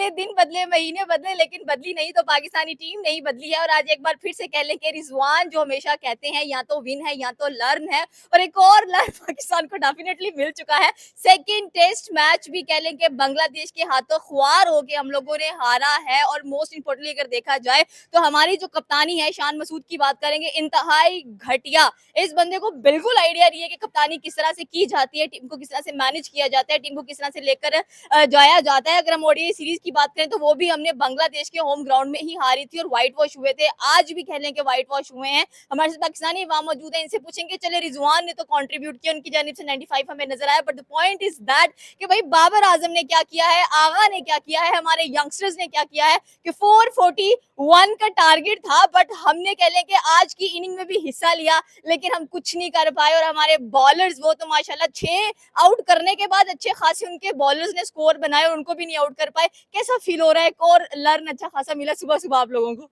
बदले, दिन बदले, महीने बदले, लेकिन बदली नहीं तो पाकिस्तानी टीम नहीं बदली है। और आज एक बार फिर से कह लें कि रिजवान जो हमेशा कहते हैं या तो विन है या तो लर्न है, और एक और लर्न पाकिस्तान को डेफिनेटली मिल चुका है। सेकंड टेस्ट मैच भी कह लें कि बांग्लादेश के हाथों खुआर होके हम लोगों ने हारा है। और मोस्ट इंपोर्टेंटली अगर देखा जाए तो हमारी जो कप्तानी है, शान मसूद की बात करेंगे, इंतहाई घटिया। इस बंदे को बिल्कुल आइडिया नहीं है कि कप्तानी किस तरह से की जाती है, टीम को किस तरह से मैनेज किया जाता है, टीम को किस तरह से लेकर जाया जाता है। अगर हम ओडीआई सीरीज की बात करें तो वो भी हमने बांग्लादेश के होम ग्राउंड में ही हारी थी और व्हाइट वॉश हुए थे। आज भी कह लें कि व्हाइट वॉश हुए हैं। हमारे साथ पाकिस्तानी वहां मौजूद है, इनसे पूछेंगे। चले, रिजवान ने तो कंट्रीब्यूट किया, उनकी जानिब से 95 हमें नजर आया, but the point is that कि भाई बाबर आजम ने क्या किया है, आगा ने क्या किया है, हमारे यंगस्टर्स ने क्या किया है कि 441 का टारगेट था, बट हमने कह लें कि आज की इनिंग में भी हिस्सा लिया, लेकिन हम कुछ नहीं कर पाए। और हमारे बॉलर्स वो तो माशाल्लाह 6 आउट करने के बाद अच्छे खासे उनके बॉलर्स ने स्कोर बनाए और उनको भी नहीं आउट कर पाए। कैसा फील हो रहा है? एक और लर्न अच्छा खासा मिला सुबह सुबह आप लोगों को।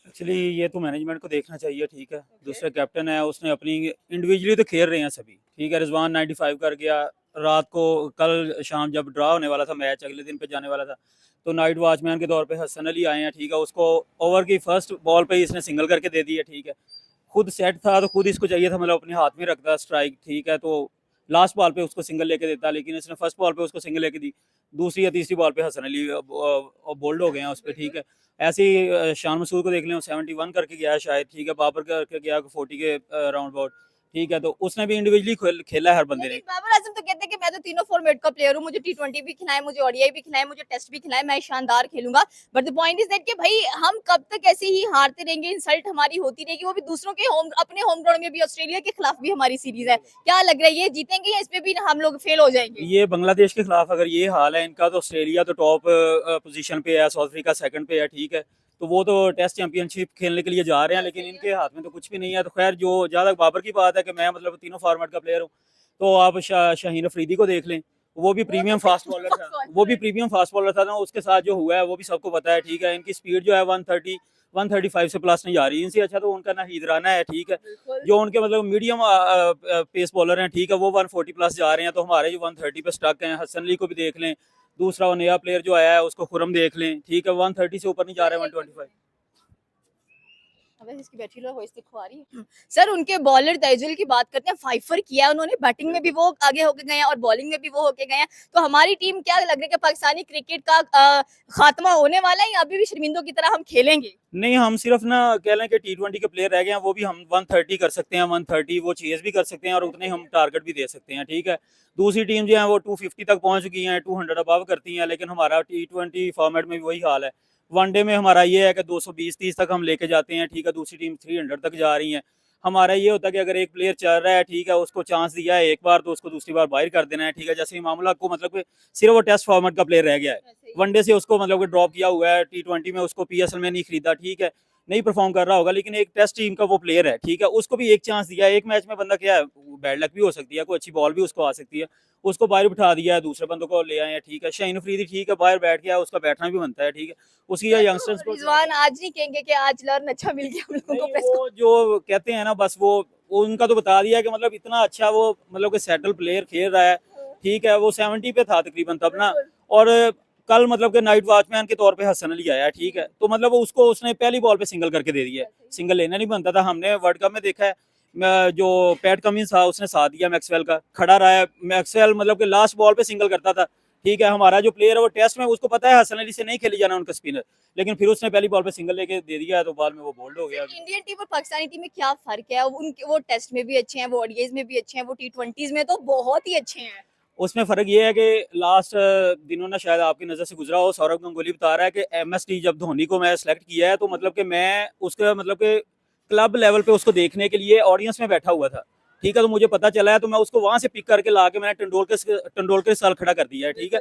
एक्चुअली ये तो मैनेजमेंट को देखना चाहिए, ठीक है। दूसरा कैप्टन है, उसने अपनी इंडिविजुअली तो खेल रहे हैं सभी, ठीक है। रिजवान 95 कर गया। रात को कल शाम जब ड्रा होने वाला था मैच, अगले दिन पे जाने वाला था, तो नाइट वॉचमैन के तौर पे हसन अली आए हैं, ठीक है। उसको ओवर की फर्स्ट बॉल पे ही इसने सिंगल करके दे दी है, ठीक है। खुद सेट था तो खुद इसको चाहिए था, मतलब अपने हाथ में रखता स्ट्राइक, ठीक है। तो लास्ट बॉल पे उसको सिंगल लेके देता, लेकिन इसने फर्स्ट बॉल पे उसको सिंगल लेके दी। दूसरी या तीसरी बॉल पे हसन अली बोल्ड हो गए हैं उस पर, ठीक है। ऐसे ही शान मसूद को देख लें, 71 करके गया है शायद, ठीक है। बाबर करके गया 40 के राउंड अबाउट, ठीक है। तो उसने भी इंडिविजुअली खेला है हर बंदे ने। बाबर आजम तो कहते हैं कि मैं तो तीनों फॉर्मेट का प्लेयर हूँ, मुझे टी20 भी खिलाए, मुझे ओडीआई भी खिलाए, मुझे टेस्ट भी खिलाए, मैं शानदार खेलूंगा। But the point is that कि भाई हम कब तक ऐसे ही हारते रहेंगे, इंसल्ट हमारी होती रहेगी, वो भी दूसरों के होम, अपने होम ग्राउंड में भी। ऑस्ट्रेलिया के खिलाफ भी हमारी सीरीज है, क्या लग रहा है ये जीतेंगे या इसमें भी हम लोग फेल हो जाएंगे? ये बांग्लादेश के खिलाफ अगर ये हाल है इनका, तो ऑस्ट्रेलिया तो टॉप पोजीशन पे है, साउथ अफ्रीका सेकंड पे है, ठीक है। तो वो तो टेस्ट चैंपियनशिप खेलने के लिए जा रहे हैं, लेकिन इनके हाथ में तो कुछ भी नहीं है। तो खैर, जो ज़्यादा बाबर की बात है कि मैं मतलब तीनों फॉर्मेट का प्लेयर हूँ, तो आप शाहीन अफरीदी को देख लें। वो भी प्रीमियम फास्ट बॉलर था, वो भी प्रीमियम फास्ट बॉलर था ना। उसके साथ जो हुआ है वो भी सबको पता है, ठीक है। इनकी स्पीड जो है 130 135 से प्लस नहीं जा रही। इनसे अच्छा तो उनका नाहीद राना है, ठीक है। जो उनके मतलब मीडियम पेस बॉलर हैं, ठीक है, वो 140 प्लस जा रहे हैं। तो हमारे जो 130 पे स्टक हैं, हसन अली को भी देख लें। दूसरा वो नया प्लेयर जो आया है उसको खुरम देख लें, ठीक है, 130 से ऊपर नहीं जा रहे, 125। इसकी बैटरी लो वॉइस दिखो आ रही है। सर, उनके बॉलर तैजुल की बात करते हैं, 5 किया उन्होंने, बैटिंग में भी वो आगे होके गए हैं और बॉलिंग में भी वो होके गए हैं। तो हमारी टीम, क्या लग रहा है कि पाकिस्तानी क्रिकेट का खात्मा होने वाला है या अभी भी शर्मिंदों की तरह हम खेलेंगे? नहीं, हम सिर्फ ना कह लें कि टी20 के प्लेयर रह गए हैं, वो भी हम 130 कर सकते हैं, 130 वो चेज भी कर सकते हैं और उतने हम टारगेट भी दे सकते हैं, ठीक है। दूसरी टीम जो है वो 250 तक पहुंच चुकी हैं, 200 अबव करती हैं, लेकिन हमारा टी20 फॉर्मेट में भी वही हाल है। वनडे में हमारा ये है कि 220-30 तक हम लेके जाते हैं, ठीक है। दूसरी टीम 300 तक जा रही है। हमारा ये होता है कि अगर एक प्लेयर चल रहा है, ठीक है, उसको चांस दिया है एक बार, तो उसको दूसरी बार बाहर कर देना है, ठीक है। जैसे इमामुल हक को मतलब सिर्फ वो टेस्ट फॉर्मेट का प्लेयर रह गया है, वनडे से उसको मतलब ड्रॉप किया हुआ है, टी20 में उसको पीएसएल में नहीं खरीदा, ठीक है, नहीं परफॉर्म कर रहा होगा, लेकिन एक टेस्ट टीम का वो प्लेयर है, ठीक है। उसको भी एक चांस दिया है। एक मैच में बंदा क्या है, बैड लक भी हो सकती है, कोई अच्छी बॉल भी उसको आ सकती है, उसको बाहर बिठा दिया है, दूसरे बंदों को ले आए हैं, ठीक है। शाहीन अफरीदी, ठीक है, बाहर बैठ गया, उसका बैठना भी बनता है, ठीक है। उसकी यंगस्टर्स को रिजवान आज नहीं कहेंगे कि आज लर्न अच्छा मिल गया हम लोगों को प्रेस वो जो कहते हैं ना, बस वो उनका तो बता दिया कि मतलब इतना अच्छा वो मतलब कि सेटल प्लेयर खेल रहा है, ठीक है। वो 70 पे था तकरीबन तब ना। और कल मतलब कि नाइट वॉचमैन के तौर पे हसन अली आया, ठीक है। तो मतलब उसको उसने पहली बॉल पे सिंगल करके दे दिया है। सिंगल लेना नहीं बनता था, हमने वर्ल्ड कप में देखा है। जो पैट कमिंस था उसने साथ दिया मैक्सवेल का, खड़ा रहा है मैक्सवेल, मतलब कि लास्ट बॉल पे सिंगल करता था, ठीक है। हमारा जो प्लेयर है वो टेस्ट में उसको पता है हसन अली से नहीं खेली जाना उनका स्पिनर, लेकिन फिर उसने पहली बॉल पे सिंगल लेके दे दिया, तो बाद में वो बोल्ड हो गया। इंडियन टीम और पाकिस्तानी टीम में क्या फर्क है? उनके वो टेस्ट में भी अच्छे हैं, वो ओडीआईज में भी अच्छे हैं, वो टी20 में तो बहुत ही अच्छे हैं। उसमें फ़र्क ये है कि लास्ट दिनों ना शायद आपकी नज़र से गुजरा हो, सौरव गंगुली बता रहा है कि एमएसटी जब धोनी को मैं सेलेक्ट किया है, तो मतलब कि मैं उसका मतलब कि क्लब लेवल पे उसको देखने के लिए ऑडियंस में बैठा हुआ था, ठीक है। तो मुझे पता चला है, तो मैं उसको वहाँ से पिक करके ला के मैंने टंडोलकर के साल खड़ा कर दिया है, ठीक है।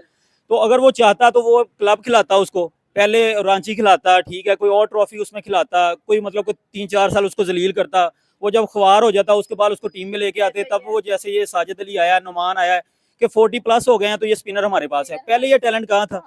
तो अगर वो चाहता तो वो क्लब खिलाता उसको, पहले रांची खिलाता, ठीक है, कोई और ट्रॉफी उसमें खिलाता, कोई मतलब कोई 3-4 साल उसको जलील करता। वो जब ख्वार हो जाता उसके बाद उसको टीम में लेके आते, तब वो जैसे ये साजिद अली आया, नुमान आया कि 40 प्लस हो गए हैं, तो ये स्पिनर हमारे पास है। पहले ये टैलेंट कहाँ था,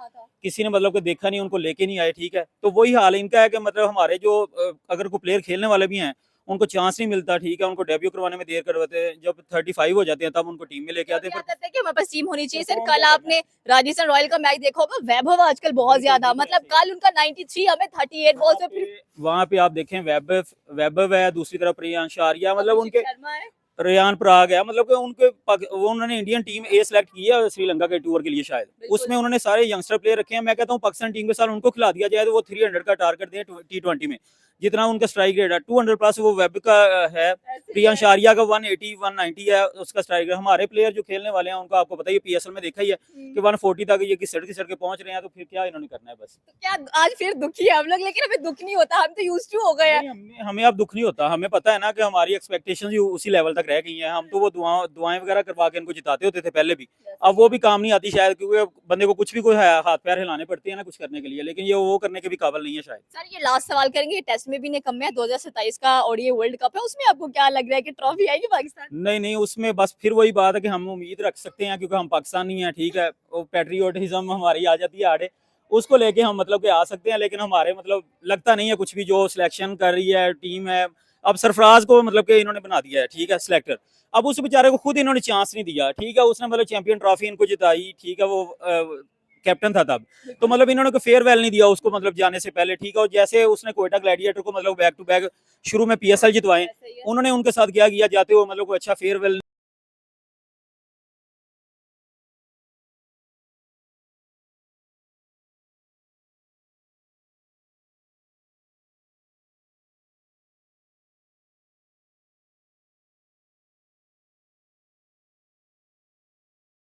किसी ने मतलब को देखा नहीं, उनको लेके नहीं आए, ठीक है। तो वही हाल इनका है कि मतलब हमारे जो अगर कोई प्लेयर खेलने वाले भी हैं, उनको चांस नहीं मिलता, ठीक है, उनको डेब्यू करवाने में देर करवाते हैं, जब 35 हो जाते हैं तब उनको टीम में लेके आते हैं। क्या कहते हैं कि हमारे पास टीम होनी चाहिए। सर परफॉर्म कल क्या करना आपने राजस्थान रॉयल का मैच देखा होगा, वैभव आजकल बहुत बिल्कुल, ज्यादा, बिल्कुल मतलब ऐसे। कल उनका 93, हमें 38 बॉल से फिर वहाँ पे आप देखें वैभव वैभव है, दूसरी तरफ प्रियांश आर्या, मतलब अभिषेक उनके शर्मा है। रेयान पराग है, मतलब कि वो उन्होंने इंडियन टीम ए सिलेक्ट की है श्रीलंका के टूर के लिए शायद, बिल्कुल। उसमें उन्होंने सारे यंगस्टर प्लेयर रखे हैं। मैं कहता हूँ पाकिस्तान टीम के साथ उनको खिला दिया जाए तो वो 300 का टारगेट दें T20 में, जितना उनका स्ट्राइक रेट है 200 प्लस वो वेब का है, ऐसे ही प्रियांश है। आर्या का 180 190 है उसका स्ट्राइक रेट। हमारे प्लेयर जो खेलने वाले हैं उनका आपको पता ही PSL में देखा ही है कि 140 तक ये घिसट घिसट के पहुंच रहे हैं, तो फिर क्या इन्होंने करना है बस। तो क्या आज फिर दुखी है हम लोग, लेकिन हमें दुख नहीं होता, हम तो यूज्ड टू हो गए हैं। नहीं, हमें अब दुख नहीं होता, हमें पता है ना कि हमारी एक्सपेक्टेशंस ही उसी लेवल तक रह गई हैं। हम तो वो दुआएं वगैरह करवा के इनको जिताते होते थे पहले भी, अब वो भी काम नहीं आती शायद, क्योंकि बंदे को कुछ भी कोई हाथ पैर हिलाने पड़ते हैं ना कुछ करने के लिए, लेकिन ये वो करने के भी काबिल नहीं है शायद। सर ये लास्ट सवाल करेंगे, ये टेस्ट में भी निकम्मे है, 2027 का ओडीआई वर्ल्ड कप है, उसमें आपको क्या लग रहा है कि ट्रॉफी आएगी पाकिस्तान? नहीं नहीं, उसमें बस फिर वही बात है कि हम उम्मीद रख सकते हैं क्योंकि हम पाकिस्तानी हैं, ठीक है, वो पैट्रियोटिज्म हमारी आ जाती है आड़े, उसको लेके हम मतलब कि आ सकते हैं, लेकिन हमारे मतलब लगता नहीं है कुछ भी, जो सिलेक्शन कर रही है टीम है। अब सरफराज को मतलब कि इन्होंने बना दिया है, ठीक है, सिलेक्टर, अब उस बेचारे को खुद इन्होंने चांस नहीं दिया, ठीक है, उसने मतलब चैंपियन ट्रॉफी इनको जिताई, ठीक है, वो कैप्टन था तब, तो मतलब इन्होंने कोई फेयरवेल नहीं दिया उसको मतलब जाने से पहले, ठीक है, और जैसे उसने कोयटा ग्लैडिएटर को मतलब बैक टू बैक शुरू में PSL जितवाए, ऐसे ही है। उन्होंने उनके साथ क्या किया, जाते हुए मतलब कोई अच्छा फेयरवेल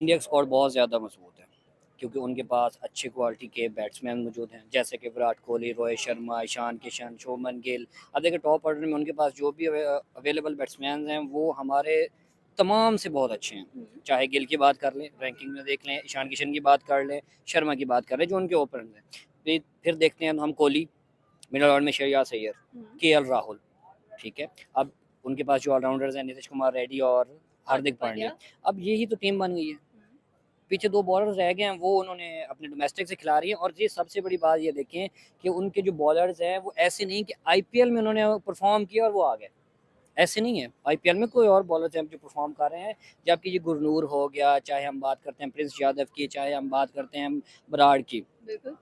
इंडिया का स्क्वाड बहुत ज़्यादा मजबूत है क्योंकि उनके पास अच्छे क्वालिटी के बैट्समैन मौजूद हैं, जैसे कि विराट कोहली, रोहित शर्मा, ईशान किशन, शुभमन गिल। अब देखिए टॉप ऑर्डर में उनके पास जो भी अवेलेबल बैट्समैन हैं वो हमारे तमाम से बहुत अच्छे हैं। चाहे गिल की बात कर लें, रैंकिंग में देख लें, ईशान किशन की बात कर लें, शर्मा की बात कर लें, जो उनके ओपनर्स हैं। फिर देखते हैं हम कोहली, मिडल ऑर्डर में श्रेयस अय्यर, KL राहुल, ठीक है। अब उनके पास जो ऑलराउंडर्स हैं नीतीश कुमार रेड्डी और हार्दिक पांड्या, अब यही तो टीम बन गई है। पीछे दो बॉलर्स रह गए हैं, वो उन्होंने अपने डोमेस्टिक से खिला रही हैं। और ये सबसे बड़ी बात ये देखें कि उनके जो बॉलर्स हैं वो ऐसे नहीं कि IPL में उन्होंने परफॉर्म किया और वो आ गए, ऐसे नहीं है। IPL में कोई और बॉलर्स हैं जो परफॉर्म कर रहे हैं, जबकि ये गुरनूर हो गया, चाहे हम बात करते हैं प्रिंस यादव की, चाहे हम बात करते हैं बराड़ की, बिल्कुल।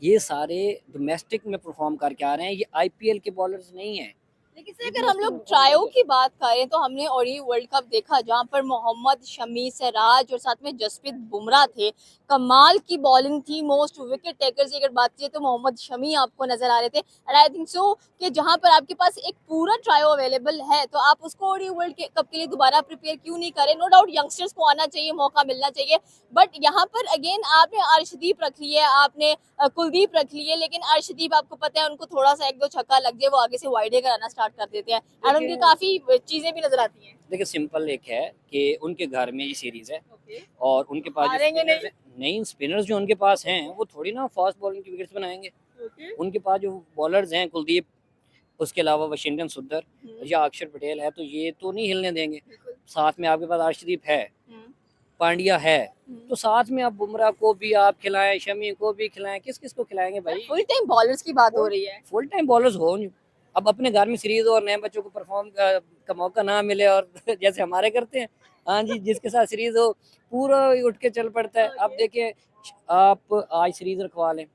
ये सारे डोमेस्टिक में परफॉर्म करके आ रहे हैं, ये IPL के बॉलर्स नहीं हैं। लेकिन सर अगर हम लोग ट्रायो की बात करें तो हमने ओडीआई वर्ल्ड कप देखा जहां पर मोहम्मद शमी, सिराज और साथ में जसप्रीत बुमराह थे। कमाल की बॉलिंग थी, मोस्ट विकेट टेकर्स की अगर बात करें तो मोहम्मद शमी आपको नजर आ रहे थे। एंड आई थिंक सो कि जहां पर आपके पास एक पूरा ट्रायो अवेलेबल है तो आप उसको ओडीआई वर्ल्ड कप के लिए दोबारा प्रिपेयर क्यों नहीं करें? नो डाउट यंगस्टर्स को आना चाहिए, मौका मिलना चाहिए, बट यहाँ पर अगेन आपने अर्शदीप रख लिया, आपने कुलदीप रख लिए, लेकिन अर्शदीप आपको पता है उनको थोड़ा सा एक दो छक्का लग जाए वो आगे से वाइडे कराना स्टार्ट कर देते हैं, एंड उनकी काफी चीजें भी नजर आती हैं। देखिए सिंपल एक है कि उनके घर में ये सीरीज है ओके। और उनके पास जो हारेंगे स्पिनर्स नहीं। हैं, नहीं स्पिनर्स जो उनके पास हैं वो थोड़ी ना फास्ट बॉलिंग की विकेट्स बनाएंगे। ओके। उनके पास जो बॉलर्स हैं कुलदीप, उसके अलावा वाशिंगटन सुंदर या अक्षर पटेल है, तो ये तो नहीं हिलने देंगे। बिल्कुल। साथ में आपके पास अर्शदीप है, हम्म, पांड्या है, हम्म। तो साथ में आप बुमराह को भी आप खिलाएं, शमी को भी खिलाएं, किस किस को खिलाएंगे भाई? फुल टाइम बॉलर्स की बात हो रही है। फुल टाइम बॉलर्स हो नहीं। अब अपने घर में सीरीज और नए बच्चों को परफॉर्म का मौका ना मिले और जैसे हमारे करते हैं, हाँ जी, जिसके साथ सीरीज हो पूरा ही उठ के चल पड़ता है। अब देखिए आप आज सीरीज रखवा लें,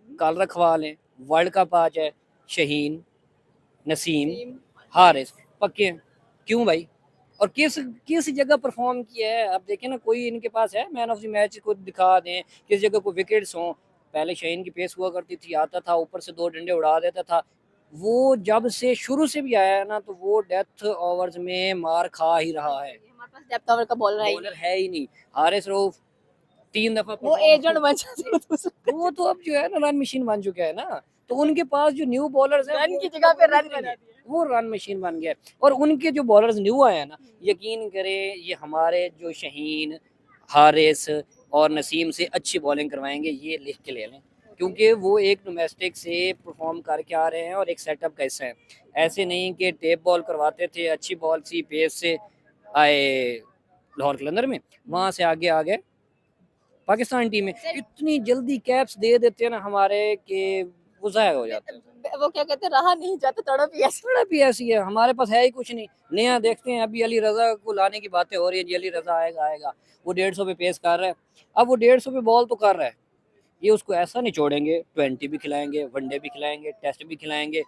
कल रखवा लें, वर्ल्ड कप आ जाए, शहीन, नसीम, हारिस पक्के हैं। क्यों भाई? और किस किस जगह परफॉर्म किया है? अब देखें ना, कोई इनके पास है मैन ऑफ द मैच को दिखा दें, किस जगह को विकेट्स हों। पहले शहीन की पेस हुआ करती थी, आता था ऊपर से दो डंडे उड़ा देता था। वो जब से शुरू से भी आया है ना, तो वो डेथ ओवर्स में मार खा ही रहा है। हमारे पास डेप्थ ओवर का बॉलर है ही बॉलर है ही नहीं। हारिस रऊफ 3 दफा नहीं। वो एजेंट बन जाते वो तो अब जो है ना रन मशीन बन चुका है ना, तो उनके पास जो न्यू बॉलर्स हैं रन की जगह पे रन बना दिया। वो रन मशीन बन गया है। और उनके जो बॉलर्स न्यू आए हैं ना, यकीन करें ये हमारे जो शहीन, हारिस और नसीम से अच्छी बॉलिंग करवाएंगे, ये लिख के ले लें, क्योंकि वो एक डोमेस्टिक से परफॉर्म करके आ रहे हैं और एक सेटअप का हिस्सा है। ऐसे नहीं कि टेप बॉल करवाते थे, अच्छी बॉल सी पेस से आए लाहौर कलंदर में, वहाँ से आगे आ गए पाकिस्तान टीम में। इतनी जल्दी कैप्स दे देते हैं ना हमारे कि गुस्सा हो जाता है। वो क्या कहते हैं, रहा नहीं जाता, तड़प ही ऐसी। थोड़ा भी ऐसी है, हमारे पास है ही कुछ नहीं। नया देखते हैं, अभी अली रजा को लाने की बातें हो रही है जी, अली रजा आएगा आएगा, वो 150 पे पेश कर रहा है। अब वो 150 पे बॉल तो कर रहा है, ये उसको ऐसा नहीं छोड़ेंगे, 20 भी खिलाएंगे, वनडे भी खिलाएंगे, टेस्ट भी खिलाएंगे,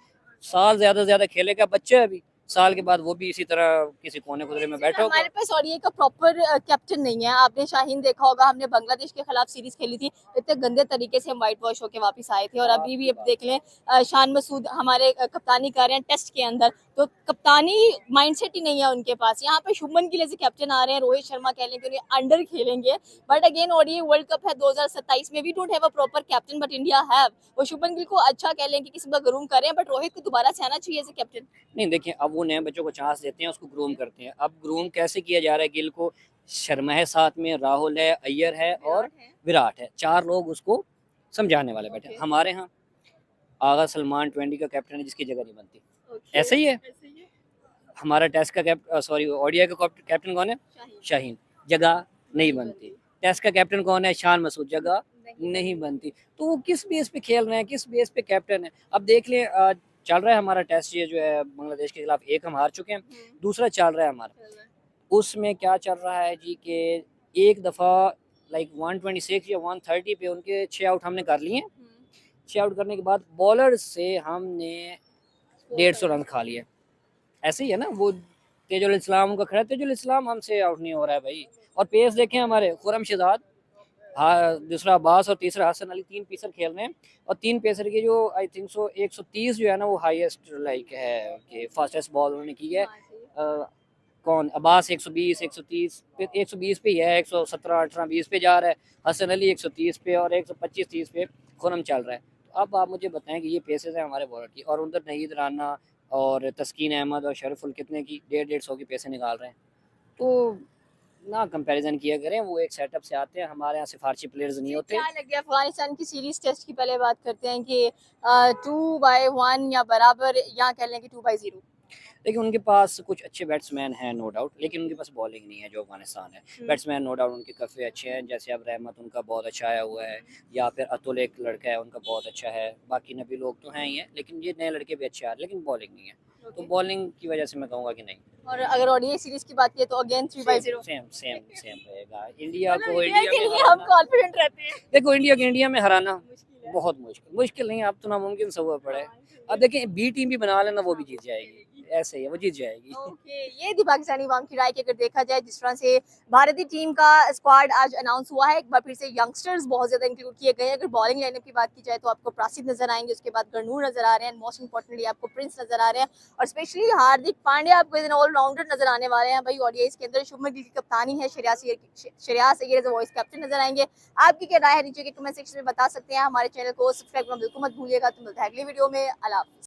साल ज्यादा से ज्यादा खेलेगा। बच्चा है अभी, साल के बाद वो भी इसी तरह किसी कोने कुदरे में बैठा होगा। हमारे पास ओडीआई का प्रॉपर कैप्टन नहीं है। आपने शाहीन देखा होगा, हमने बांग्लादेश के खिलाफ सीरीज खेली थी, इतने गंदे तरीके से हम व्हाइट वॉश होके वापस आए थे। और अभी भी अब देख लें, शान मसूद हमारे कप्तानी कर रहे हैं टेस्ट के अंदर, तो कप्तानी माइंडसेट ही नहीं है उनके पास। यहाँ पे शुभमन गिल जैसे कैप्टन आ रहे हैं, रोहित शर्मा कह लें कि उन्हें अंडर खेलेंगे, but again ODI world cup है 2027 में, we don't have a proper captain but India have. वो शुभमन गिल को अच्छा कह लें कि किसी का ग्रूम कर रहे हैं, बट रोहित को दोबारा से आना चाहिए एज कैप्टन। नहीं देखिए, अब वो नए बच्चों को चांस देते हैं, उसको ग्रूम करते हैं। अब ग्रूम कैसे किया जा रहा है गिल को? शर्मा है साथ में, राहुल है, अय्यर है और विराट है, 4 लोग उसको समझाने वाले बैठे। Okay. हमारे यहाँ आगा सलमान 20 का कैप्टन है, जिसकी जगह नहीं बनती। ऐसे ही है। हमारा टेस्ट का सॉरी ओडीआई का कैप्टन कौन है? शाहीन, जगह नहीं बनती। टेस्ट का कैप्टन कौन है? शान मसूद, जगह नहीं बनती। तो वो किस बेस पे खेल रहे हैं, किस बेस पे कैप्टन है? अब देख लें, चल रहा है हमारा टेस्ट, ये जो है बांग्लादेश के खिलाफ, एक हम हार चुके हैं, दूसरा चल रहा है हमारा। उसमें क्या चल रहा है जी कि एक दफ़ा लाइक 126 या 130 पे उनके 6 आउट हमने कर लिए। 6 आउट करने के बाद बॉलर से हमने 150 रन खा लिए। ऐसे ही है ना, वो तेजुल इस्लाम का खड़ा, तेजुल इस्लाम हमसे आउट नहीं हो रहा है भाई। और पेस देखें हमारे, खुरम शहजाद, हाँ, दूसरा अब्बास और तीसरा हसन अली, 3 पेसर खेल रहे हैं। और 3 पेसर की जो आई थिंक सो 130 जो है ना, वो हाईएस्ट लाइक है कि फास्टेस्ट बॉल उन्होंने की है। कौन? अब्बास 120 130 पे, 120 पे ही है, 117 18 20 पे जा रहा है। हसन अली 130 पे और 125 30 पे खुरम चल रहा है। तो अब आप मुझे बताएं कि ये पेसेस हैं हमारे बॉलर की, और उधर नहीद राना और तस्कीन अहमद और शरफुल कितने की 150 की पैसे निकाल रहे हैं। तो ना कंपैरिजन किया करें, वो एक सेटअप से आते हैं, हमारे यहाँ सिफारशी प्लेयर्स नहीं होते। क्या लग गया अफगानिस्तान की सीरीज टेस्ट की? पहले बात करते हैं कि 2-1 या बराबर, या कह लें कि 2-0। लेकिन उनके पास कुछ अच्छे बैट्समैन हैं नो डाउट, लेकिन उनके पास बॉलिंग नहीं है जो अफगानिस्तान है। बैट्समैन नो डाउट उनके काफ़ी अच्छे हैं, जैसे अब रहमत उनका बहुत अच्छा आया हुआ है, या फिर अतुल एक लड़का है उनका बहुत अच्छा है, बाकी नबी लोग तो हैं ही हैं, लेकिन ये नए लड़के भी अच्छे आ रहे हैं, लेकिन बॉलिंग नहीं है। तो बॉलिंग की वजह से मैं कहूँगा कि नहीं। और अगर ओडीआई सीरीज की बात की तो अगेन 3-0। सेम सेम सेम रहेगा। इंडिया को इंडिया इंडिया के में लिए हम हराना, कॉन्फिडेंट रहते हैं। देखो इंडिया को इंडिया में हराना मुश्किल है। बहुत मुश्किल नहीं, अब तो नामुमकिन सब हुआ पड़ा है। अब देखें, बी टीम भी बना लेना, वो भी जीत जाएगी, ऐसे ही है, वो जीत जाएगी। ओके, ये थी पाकिस्तानी अवाम की राय कि अगर देखा जाए जिस तरह से भारतीय टीम का स्क्वाड आज अनाउंस हुआ है, एक बार फिर से यंगस्टर्स बहुत ज्यादा इंक्लूड किए गए हैं। अगर बॉलिंग लाइनअप की बात की जाए तो आपको प्रासिद नजर आएंगे, उसके बाद गरनूर नजर आ रहे हैं, मोस्ट इंपॉर्टेंटली आपको प्रिंस नजर आ रहे हैं, और स्पेशली हार्दिक पांड्या आपको ऑलराउंडर नजर आने वाले हैं भाई। ओडीआई के अंदर शुभमन गिल की कप्तानी है, Shreyas Iyer as a vice captain नजर आएंगे। आपकी क्या राय है नीचे के कमेंट सेक्शन में बता सकते हैं। हमारे चैनल को सब्सक्राइब करना बिल्कुल मत भूलिएगा। तो मिलते हैं अगली वीडियो में। अल्लाह हाफिज़।